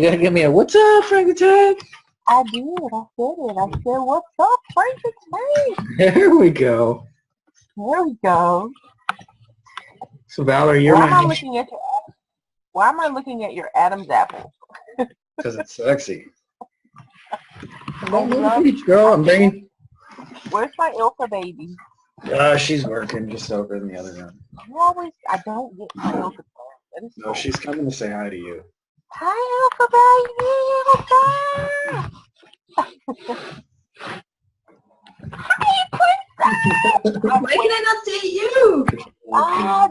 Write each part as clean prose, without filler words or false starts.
You gotta give me a what's up, Frankenstein? I did. I said it. I said, what's up, Frankenstein? There we go. There we go. So Valerie, you're Why am I my looking at your Why am I looking at your Adam's apple? because it's sexy. I love Beach, girl. I'm bringing. Where's my Ilka baby? She's working just over in the other room. I don't get my Ilka. That is No, cool. she's coming to say hi to you. Hi, Ilka baby. Ilka. Hi, princess. Why can I not see you?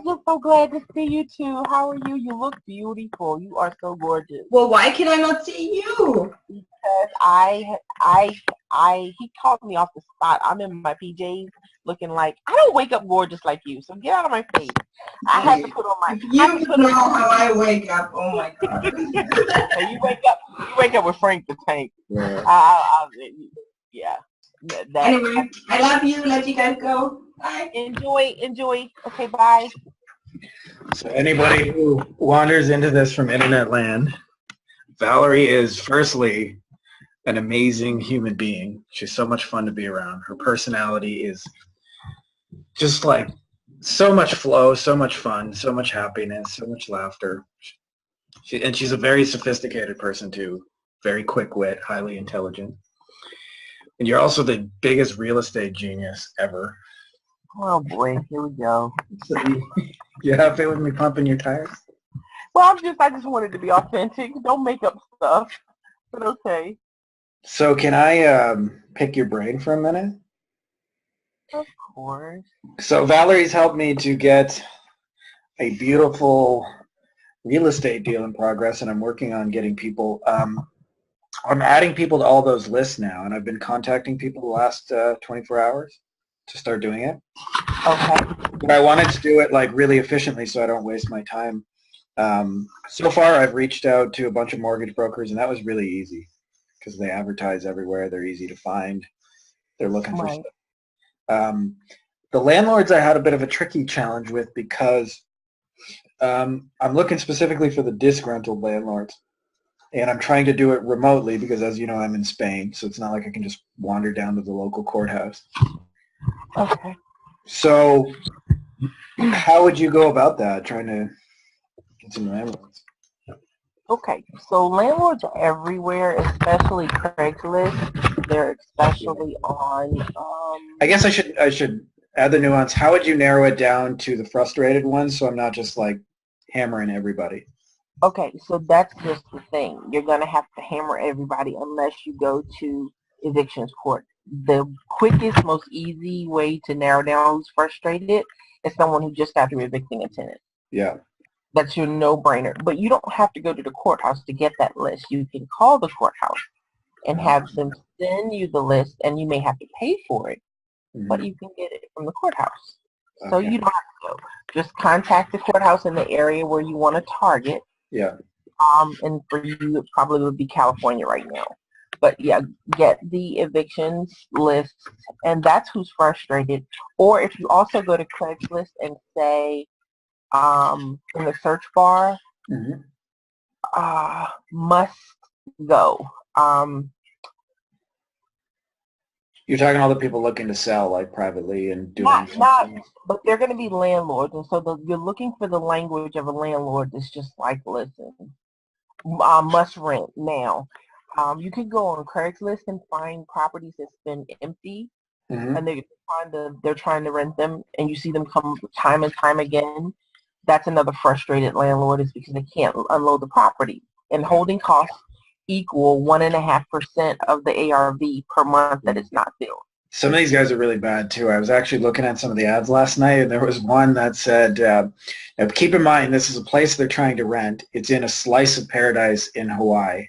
Just so glad to see you too. How are you? You look beautiful. You are so gorgeous. Well, why can I not see you? Because he caught me off the spot. I'm in my PJs looking like, I don't wake up gorgeous like you, so get out of my face. I have to put on my, You know how I wake up. Oh my God. you wake up with Frank the Tank. Yeah. Yeah. Anyway, I love you. Let you guys go. Bye. Enjoy. Okay, bye. So anybody who wanders into this from internet land, Valerie is firstly an amazing human being. She's so much fun to be around. Her personality is just like so much flow, so much fun, so much happiness, so much laughter. And she's a very sophisticated person too. Very quick wit, highly intelligent. And you're also the biggest real estate genius ever. Oh boy, here we go. So you happy with me pumping your tires? Well, I just wanted to be authentic. Don't make up stuff. But okay. So can I pick your brain for a minute? Of course. So Valerie's helped me to get a beautiful real estate deal in progress, and I'm working on getting people. I'm adding people to all those lists now, and I've been contacting people the last 24 hours to start doing it. Okay. But I wanted to do it like really efficiently so I don't waste my time. So far, I've reached out to a bunch of mortgage brokers, and that was really easy because they advertise everywhere. They're easy to find. They're looking for stuff. The landlords I had a bit of a tricky challenge with because I'm looking specifically for the disgruntled landlords. And I'm trying to do it remotely because, as you know, I'm in Spain, so it's not like I can just wander down to the local courthouse. Okay. So how would you go about that, trying to get some landlords? Okay, so landlords are everywhere, especially Craigslist. They're especially on. I guess I should add the nuance. How would you narrow it down to the frustrated ones, so I'm not just like hammering everybody? Okay, so that's just the thing. You're gonna have to hammer everybody unless you go to evictions court. The quickest, most easy way to narrow down who's frustrated is someone who just got through evicting a tenant. Yeah. That's your no-brainer. But you don't have to go to the courthouse to get that list. You can call the courthouse and have them send you the list, and you may have to pay for it, but you can get it from the courthouse. So you don't have to go. Just contact the courthouse in the area where you want to target. Yeah. And for you, it probably would be California right now. But yeah, get the evictions list, and that's who's frustrated. Or if you also go to Craigslist and say, in the search bar, must go. You're talking all the people looking to sell, like privately and doing. But they're going to be landlords, and so you're looking for the language of a landlord that's just like, listen, must rent now. You can go on Craigslist and find properties that's been empty, and they're trying to rent them, and you see them come time and time again. That's another frustrated landlord, is because they can't unload the property, and holding costs equal 1.5% of the ARV per month that it's not filled. Some of these guys are really bad too. I was actually looking at some of the ads last night, and there was one that said, now keep in mind, this is a place they're trying to rent. It's in a slice of paradise in Hawaii.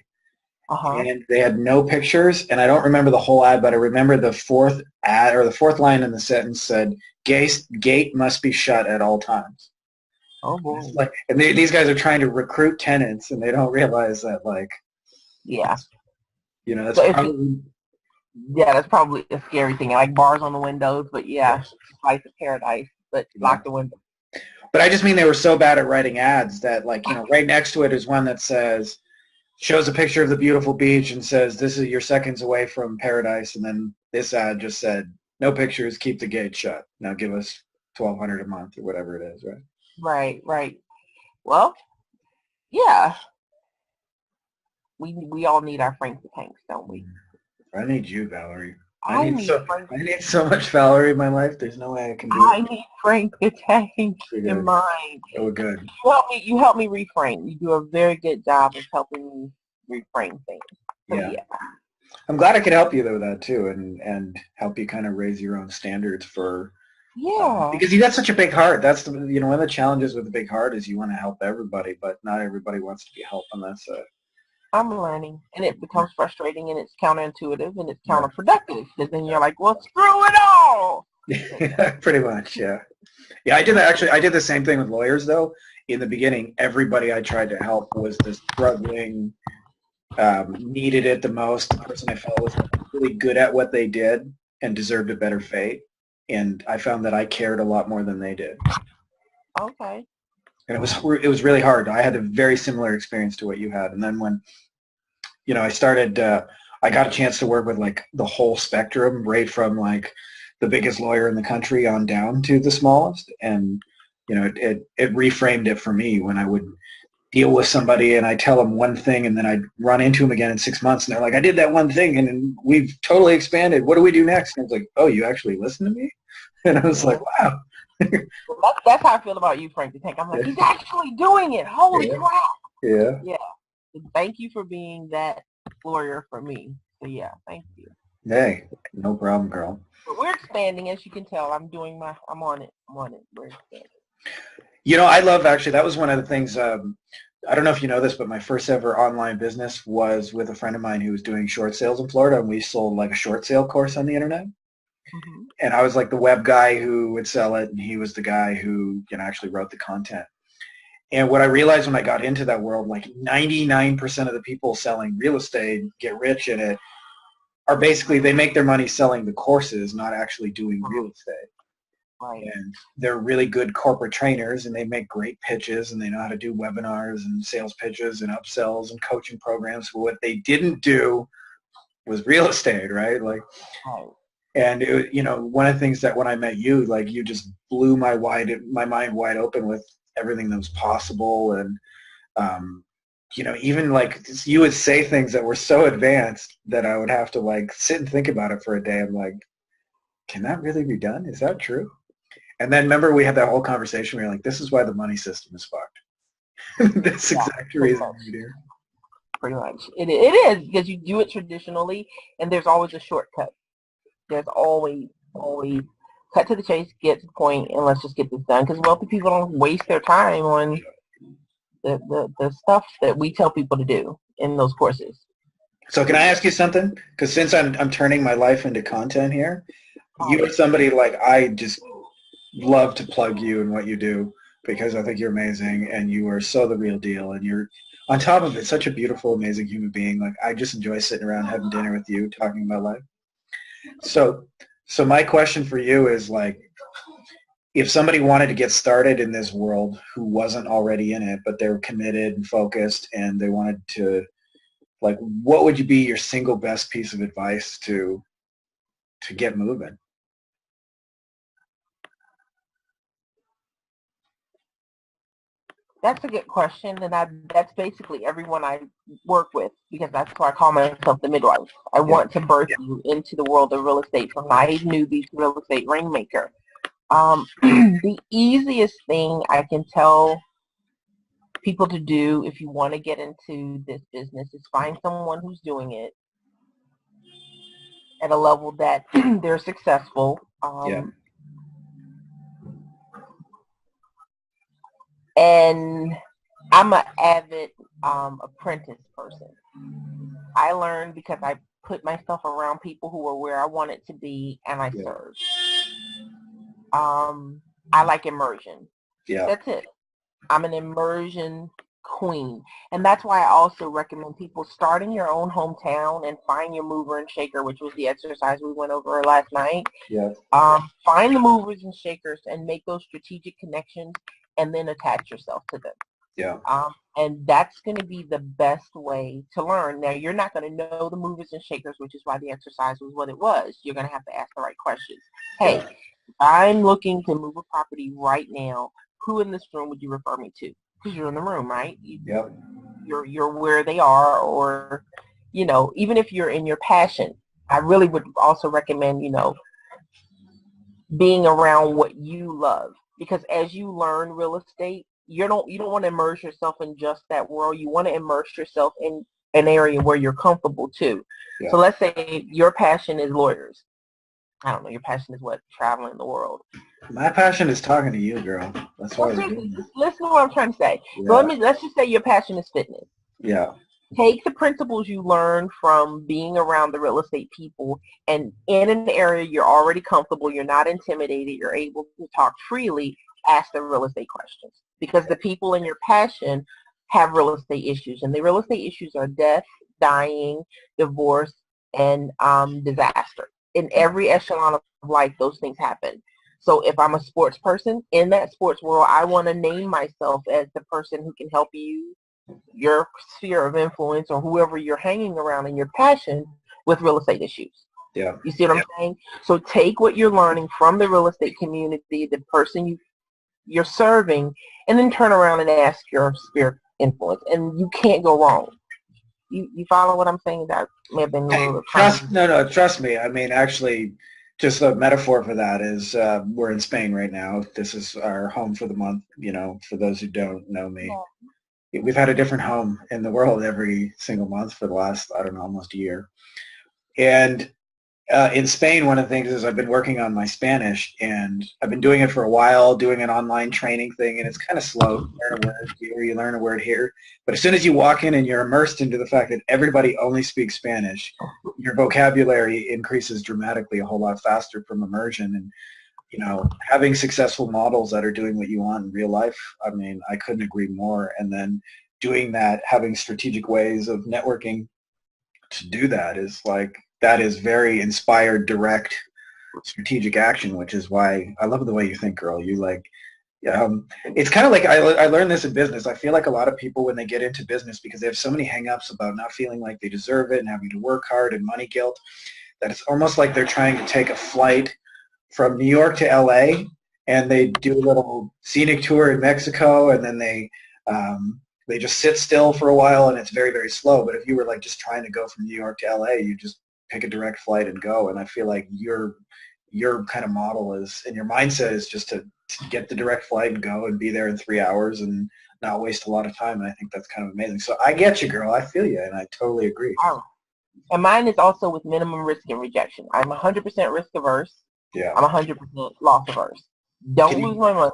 And they had no pictures, and I don't remember the whole ad, but I remember the fourth ad, or the fourth line in the sentence said, gate must be shut at all times. Oh boy. And these guys are trying to recruit tenants, and they don't realize that, like, yeah, you know, that's that's probably a scary thing. I like bars on the windows, but yeah, slice of paradise, but lock the window. But I just mean they were so bad at writing ads that, like, you know, right next to it is one that says, shows a picture of the beautiful beach and says, "This is your seconds away from paradise," and then this ad just said, "No pictures, keep the gate shut. Now give us $1,200 a month or whatever it is," right? Right. Well, yeah. We all need our Frank the Tanks, don't we? I need you, Valerie. I need Frank. I need so much Valerie in my life. There's no way I can do it. I need Frank the Tank in mine. Oh, good. You help me reframe. You do a very good job of helping me reframe things. So, yeah. I'm glad I could help you though with that too, and help you kind of raise your own standards for. Because you got such a big heart. That's one of the challenges with the big heart is you want to help everybody, but not everybody wants to be helped on that side. I'm learning, and it becomes frustrating, and it's counterintuitive, and it's counterproductive, because then you're like, well, screw it all! Pretty much, yeah. Yeah, I did that, actually. I did the same thing with lawyers, though. In the beginning, everybody I tried to help was the struggling, needed it the most. The person I felt was really good at what they did and deserved a better fate. And I found that I cared a lot more than they did. Okay. And it was really hard. I had a very similar experience to what you had. And then when I started, I got a chance to work with like the whole spectrum, right from like the biggest lawyer in the country on down to the smallest. And, it reframed it for me when I would deal with somebody and I tell them one thing and then I'd run into them again in 6 months and they're like, I did that one thing and we've totally expanded. What do we do next? And I was like, oh, you actually listen to me? And I was like, wow. Well, that's how I feel about you, Frank the Tank. I'm like, he's actually doing it. Holy crap. Yeah. Yeah. Thank you for being that lawyer for me. So yeah, thank you. Hey, no problem, girl. But we're expanding, as you can tell. I'm on it. We're expanding. I love, actually, that was one of the things, I don't know if you know this, but my first ever online business was with a friend of mine who was doing short sales in Florida, and we sold like a short sale course on the internet. Mm-hmm. And I was like the web guy who would sell it, and he was the guy who actually wrote the content. And what I realized when I got into that world, like 99% of the people selling real estate, get rich in it, are basically, they make their money selling the courses, not actually doing real estate. Right. And they're really good corporate trainers, and they make great pitches, and they know how to do webinars and sales pitches and upsells and coaching programs. But what they didn't do was real estate, right? Like, and one of the things that when I met you, like you just blew my mind wide open with everything that was possible, and even like you would say things that were so advanced that I would have to like sit and think about it for a day. I'm like, can that really be done? Is that true? And then remember we had that whole conversation where you're like, this is why the money system is fucked. That's exactly the reason we do. Pretty much. It is, because you do it traditionally, and there's always a shortcut. There's always cut to the chase, get to the point, and let's just get this done. Because wealthy people don't waste their time on the stuff that we tell people to do in those courses. So can I ask you something? Because since I'm turning my life into content here, you are somebody like I just love to plug you and what you do because I think you're amazing and you are so the real deal, and you're on top of it such a beautiful, amazing human being. Like I just enjoy sitting around having dinner with you, talking about life. So my question for you is like, if somebody wanted to get started in this world who wasn't already in it, but they're committed and focused and they wanted to, like, what would you be your single best piece of advice to get moving? That's a good question, and that's basically everyone I work with, because that's why I call myself the midwife. I want to birth you into the world of real estate from naive newbie to real estate rainmaker. The easiest thing I can tell people to do if you want to get into this business is find someone who's doing it at a level that they're successful. And I'm an avid apprentice person. I learned because I put myself around people who were where I wanted to be, and I served. I like immersion. Yeah. That's it. I'm an immersion queen. And that's why I also recommend people start in your own hometown and find your mover and shaker, which was the exercise we went over last night. Yeah. Find the movers and shakers and make those strategic connections, and then attach yourself to them. Yeah. And that's going to be the best way to learn. Now, you're not going to know the movers and shakers, which is why the exercise was what it was. You're going to have to ask the right questions. Hey, Yeah. I'm looking to move a property right now. Who in this room would you refer me to? Because you're in the room, right? Yep. You're where they are, or, even if you're in your passion, I really would also recommend, being around what you love. Because as you learn real estate, you don't want to immerse yourself in just that world. You want to immerse yourself in an area where you're comfortable too. Yeah. So let's say your passion is lawyers. I don't know, your passion is what? Traveling the world. My passion is talking to you, girl. That's why Well, I was seriously, doing just listen to what I'm trying to say. So it. let's just say your passion is fitness. Yeah. Take the principles you learn from being around the real estate people, and in an area you're already comfortable, you're not intimidated, you're able to talk freely, ask the real estate questions. Because the people in your passion have real estate issues, and the real estate issues are death, dying, divorce, and disaster. In every echelon of life, those things happen. So if I'm a sports person, in that sports world, I want to name myself as the person who can help you, your sphere of influence, or whoever you're hanging around in your passion, with real estate issues. Yeah. You see what I'm saying? So take what you're learning from the real estate community, the person you're serving, and then turn around and ask your sphere of influence. And you can't go wrong. You follow what I'm saying? That may have been a Hey, little kind of... trust me. I mean, actually, just a metaphor for that is we're in Spain right now. This is our home for the month. For those who don't know me, we've had a different home in the world every single month for the last, I don't know, almost a year. And in Spain, one of the things is I've been working on my Spanish, and I've been doing it for a while, doing an online training thing, and it's kind of slow. You learn a word here, you learn a word here. But as soon as you walk in and you're immersed into the fact that everybody only speaks Spanish, your vocabulary increases dramatically a whole lot faster from immersion. And, having successful models that are doing what you want in real life, I mean, I couldn't agree more. And then doing that, having strategic ways of networking to do that is very inspired, direct, strategic action, which is why I love the way you think, girl. It's kind of like I learned this in business. I feel like a lot of people, when they get into business, because they have so many hang-ups about not feeling like they deserve it and having to work hard and money guilt, that it's almost like they're trying to take a flight from New York to LA, and they do a little scenic tour in Mexico, and then they just sit still for a while, and it's very, very slow. But if you were like just trying to go from New York to LA, you just pick a direct flight and go. And I feel like your kind of model is, and your mindset is just to get the direct flight and go and be there in 3 hours and not waste a lot of time. And I think that's kind of amazing. So I get you, girl. I feel you, and I totally agree. And mine is also with minimum risk and rejection. I'm 100% risk averse. Yeah. I'm 100% loss averse. Don't lose my money,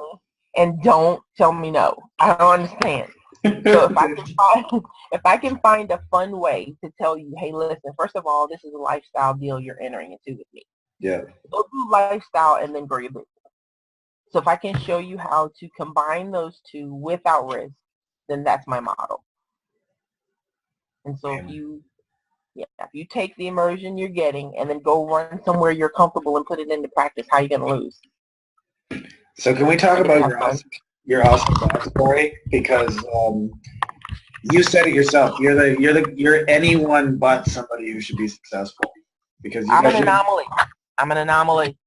and don't tell me no. I don't understand. So if I can find a fun way to tell you, hey, listen, first of all, this is a lifestyle deal you're entering into with me. Yeah. Go do lifestyle and then grow your business. So if I can show you how to combine those two without risk, then that's my model. And so if you take the immersion you're getting and then go run somewhere you're comfortable and put it into practice, how are you going to lose? So can we talk about your awesome backstory? Because you said it yourself. You're anyone but somebody who should be successful. Because I'm an anomaly. I'm an anomaly.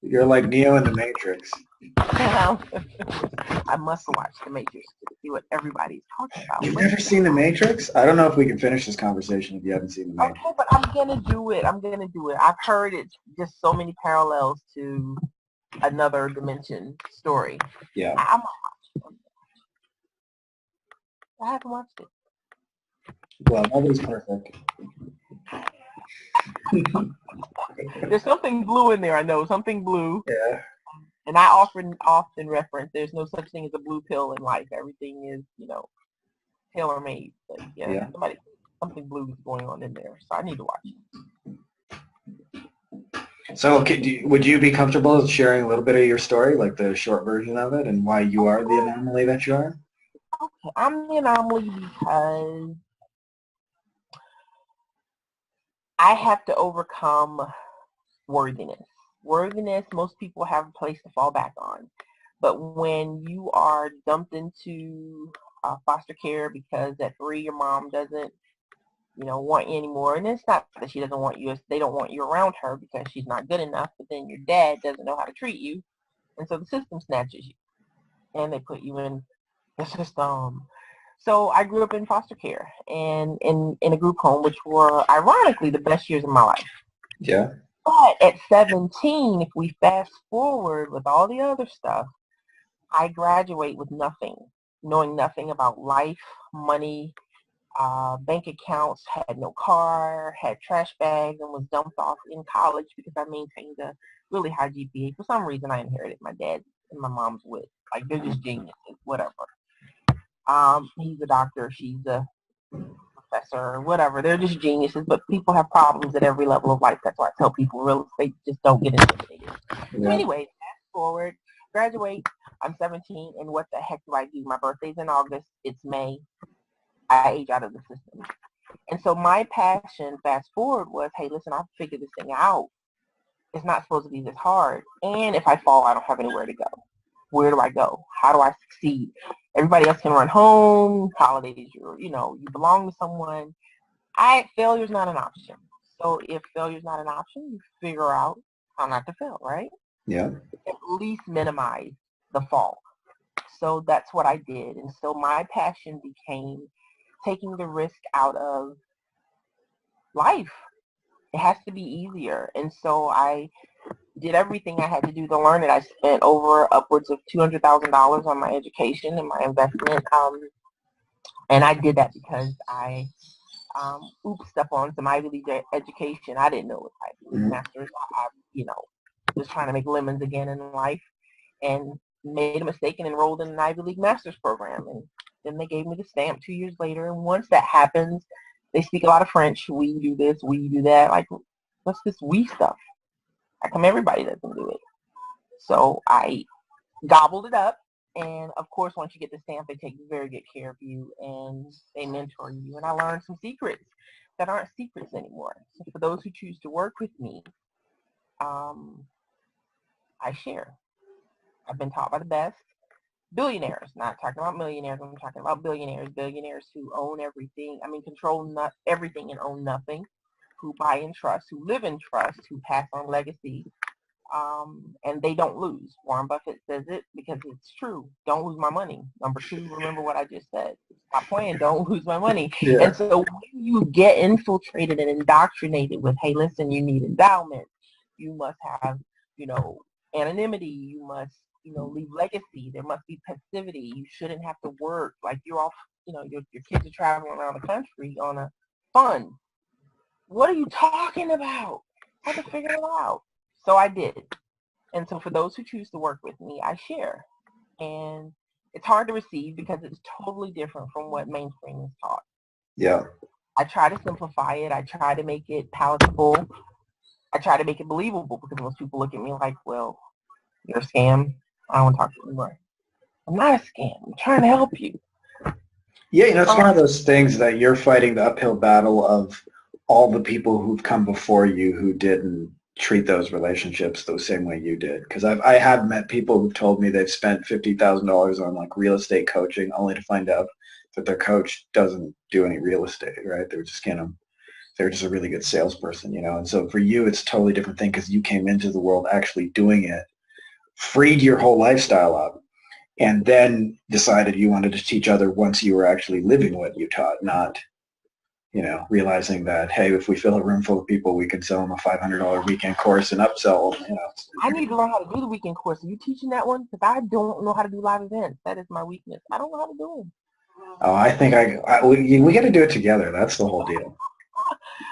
You're like Neo in the Matrix. I must watch The Matrix to see what everybody's talking about. You've never seen The Matrix? I don't know if we can finish this conversation if you haven't seen The Matrix. Okay, but I'm going to do it. I've heard it's just so many parallels to another dimension story. Yeah. I'm watch it. I haven't watched it. Well, nobody's perfect. There's something blue in there, I know. Something blue. Yeah. And I often reference there's no such thing as a blue pill in life. Everything is, tailor-made. But yeah. Something blue is going on in there. So I need to watch it. So would you be comfortable sharing a little bit of your story, like the short version of it, and why you are the anomaly that you are? Okay, I'm the anomaly because I have to overcome worthiness. Worthiness, most people have a place to fall back on. But when you are dumped into foster care because at 3 your mom doesn't, want you anymore. And it's not that she doesn't want you, they don't want you around her because she's not good enough, but then your dad doesn't know how to treat you. And so the system snatches you and they put you in the system. So I grew up in foster care and in a group home, which were ironically the best years of my life. Yeah. But at 17, if we fast forward with all the other stuff, I graduate with nothing, knowing nothing about life, money, bank accounts, had no car, had trash bags, and was dumped off in college because I maintained a really high GPA. For some reason, I inherited my dad's and my mom's wit. Like, they're just geniuses, whatever. He's a doctor, she's a professor, whatever. They're just geniuses, but people have problems at every level of life. That's why I tell people real estate just don't get intimidated. Yeah. So anyway, fast forward, graduate, I'm 17, and what the heck do I do? My birthday's in August, it's May, I age out of the system. And so my passion, fast forward, was, hey, listen, I'll figure this thing out. It's not supposed to be this hard. And if I fall, I don't have anywhere to go. Where do I go? How do I succeed? Everybody else can run home, holidays, you belong to someone. Failure's not an option. So if failure's not an option, you figure out how not to fail, right? Yeah. At least minimize the fall. So that's what I did. And so my passion became taking the risk out of life. It has to be easier. And so I did everything I had to do to learn it. I spent over upwards of $200,000 on my education and my investment. And I did that because I oopsed up on some Ivy League education. I didn't know it was Ivy League masters. I was trying to make lemons again in life and made a mistake and enrolled in an Ivy League master's program. And then they gave me the stamp 2 years later. And once that happens, they speak a lot of French. We do this, we do that. Like, what's this we stuff? How come everybody doesn't do it? So I gobbled it up. And of course, once you get the stamp, they take very good care of you and they mentor you. And I learned some secrets that aren't secrets anymore. So for those who choose to work with me, I share. I've been taught by the best. Billionaires, not talking about millionaires, I'm talking about billionaires who own everything, control everything and own nothing, who buy in trust, who live in trust, who pass on legacy, and they don't lose. Warren Buffett says it because it's true. Don't lose my money. Number 2, remember what I just said. Stop playing, don't lose my money. Yeah. And so when you get infiltrated and indoctrinated with, hey, listen, you need endowment, you must have, anonymity, you must, leave legacy, there must be passivity, you shouldn't have to work, like you're off, your kids are traveling around the country on a fund. What are you talking about? I had to figure it out. So I did. And so for those who choose to work with me, I share. And it's hard to receive because it's totally different from what mainstream is taught. Yeah. I try to simplify it. I try to make it palatable. I try to make it believable because most people look at me like, well, you're a scam. I don't want to talk to you anymore. I'm not a scam. I'm trying to help you. Yeah, it's one of those things that you're fighting the uphill battle of all the people who've come before you who didn't treat those relationships the same way you did. Because I have met people who've told me they've spent $50,000 on like real estate coaching only to find out that their coach doesn't do any real estate, right? They're just a really good salesperson, And so for you, it's a totally different thing because you came into the world actually doing it, freed your whole lifestyle up, and then decided you wanted to teach other once you were actually living what you taught, not, realizing that, hey, if we fill a room full of people, we can sell them a $500 weekend course and upsell them, I need to learn how to do the weekend course. Are you teaching that one? Because I don't know how to do live events. That is my weakness. I don't know how to do them. Oh, I think we got to do it together. That's the whole deal.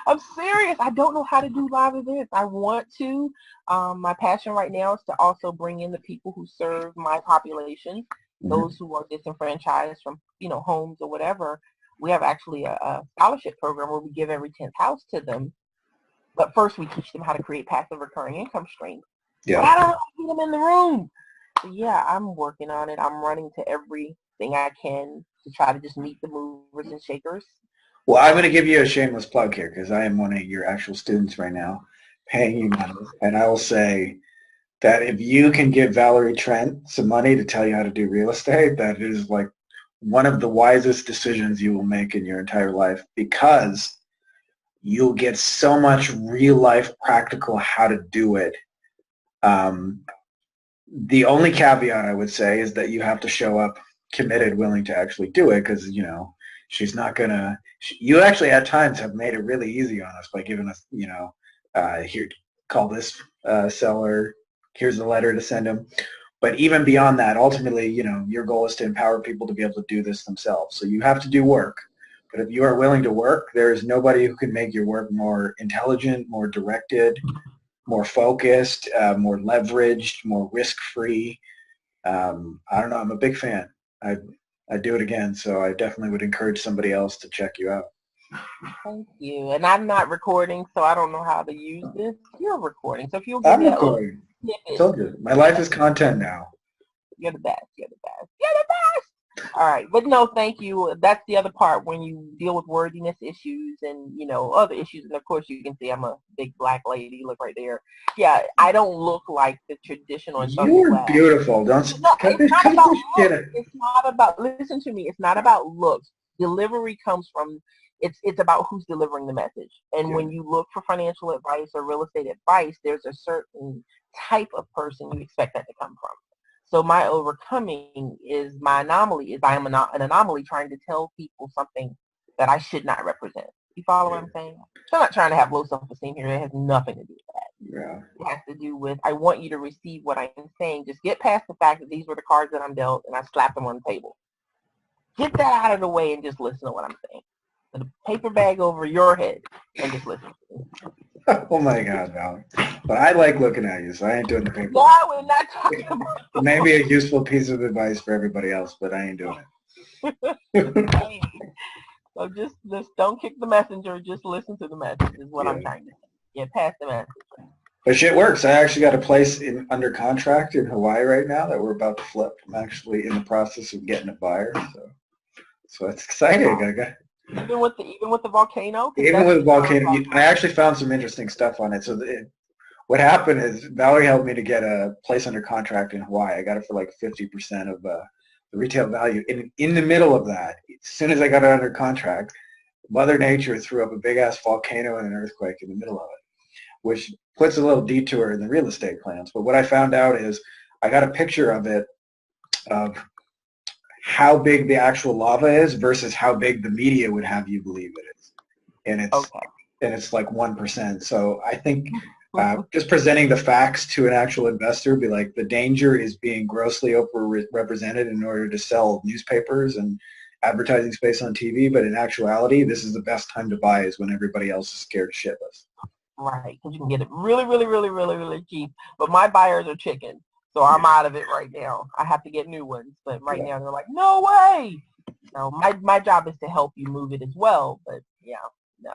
I'm serious. I don't know how to do live events. I want to. My passion right now is to also bring in the people who serve my population, those who are disenfranchised from, homes or whatever. We have actually a scholarship program where we give every 10th house to them. But first we teach them how to create passive recurring income streams. Yeah. But I don't know how to get them in the room. So yeah, I'm working on it. I'm running to everything I can to try to just meet the movers and shakers. Well, I'm going to give you a shameless plug here because I am one of your actual students right now, paying you money. And I will say that if you can give Valerie Trent some money to tell you how to do real estate, that is like one of the wisest decisions you will make in your entire life, because you'll get so much real life practical how to do it. The only caveat I would say is that you have to show up committed, willing to actually do it, because, you know, she's not going to, you actually at times have made it really easy on us by giving us, you know, here, call this seller, here's the letter to send them. But even beyond that, ultimately, you know, your goal is to empower people to be able to do this themselves. So you have to do work. But if you are willing to work, there is nobody who can make your work more intelligent, more directed, more focused, more leveraged, more risk-free. I don't know. I'm a big fan. I'd do it again. So I definitely would encourage somebody else to check you out. Thank you. And I'm not recording, so I don't know how to use this. You're recording. So if you'll give I'm me that little recording. snippet. I told you. My life is content now. You're the best. You're the best. You're the best. All right. But no, thank you. That's the other part when you deal with worthiness issues and, you know, other issues. And, of course, you can see I'm a big black lady. Look right there. Yeah, I don't look like the traditional. You're beautiful. Don't cut this shit. It's not about, listen to me, it's not about looks. Delivery comes from, it's about who's delivering the message. And when you look for financial advice or real estate advice, there's a certain type of person you expect that to come from. So my overcoming is my anomaly, is I am an anomaly trying to tell people something that I should not represent. You follow what I'm saying? So I'm not trying to have low self-esteem here. It has nothing to do with that. Yeah. It has to do with, I want you to receive what I'm saying. Just get past the fact that these were the cards that I'm dealt and I slapped them on the table. Get that out of the way and just listen to what I'm saying. Put a paper bag over your head and just listen to me. Oh my God, Valerie. But I like looking at you, so I ain't doing the paper. No, we're not talking about It may be a useful piece of advice for everybody else, but I ain't doing it. So just don't kick the messenger. Just listen to the message is what I'm trying to say. Yeah, pass the message. But shit works. I actually got a place under contract in Hawaii right now that we're about to flip. I'm actually in the process of getting a buyer, so it's exciting. Even with the volcano. Even with the volcano, I actually found some interesting stuff on it. So what happened is Valerie helped me to get a place under contract in Hawaii. I got it for like 50% of the retail value. In the middle of that, as soon as I got it under contract, Mother Nature threw up a big-ass volcano and an earthquake in the middle of it, which puts a little detour in the real estate plans. But what I found out is I got a picture of it, of how big the actual lava is versus how big the media would have you believe it is. And it's like 1%. So I think just presenting the facts to an actual investor, be like, the danger is being grossly overrepresented in order to sell newspapers and advertising space on TV, but in actuality, this is the best time to buy is when everybody else is scared shitless. Right, because you can get it really, really, really, really, really cheap. But my buyers are chicken, so I'm out of it right now. I have to get new ones, but right now they're like, no way. So my job is to help you move it as well, but yeah, no.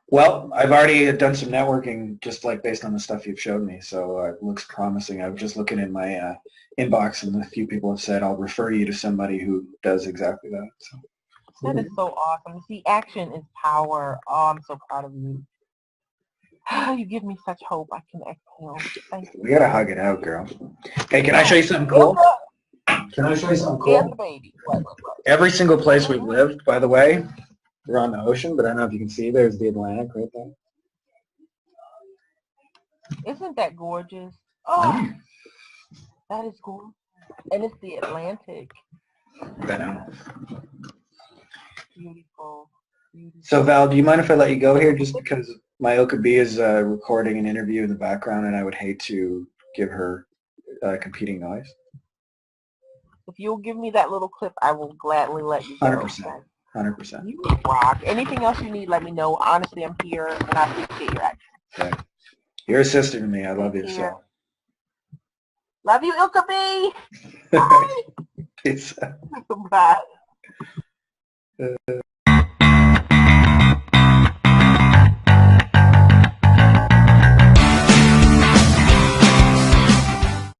Well, I've already done some networking just like based on the stuff you've showed me, so it looks promising. I was just looking in my inbox, and a few people have said I'll refer you to somebody who does exactly that. So. That is so awesome. See, action is power. Oh, I'm so proud of you. You give me such hope. I can exhale. Thank you. We gotta hug it out, girl. Hey, can I show you something cool? Can I show you something cool? Every single place we've lived, by the way, we're on the ocean, but I don't know if you can see, there's the Atlantic right there. Isn't that gorgeous? Oh, that is gorgeous. And it's the Atlantic. I know. Beautiful. Beautiful. So, Val, do you mind if I let you go here just because my Okabee is recording an interview in the background, and I would hate to give her competing noise? If you'll give me that little clip, I will gladly let you go. 100%. 100%. You rock. Anything else you need, let me know. Honestly, I'm here, and I appreciate your action. Okay. You're a sister to me. I love you so. Love you, Okabee. Bye. Peace. Bye.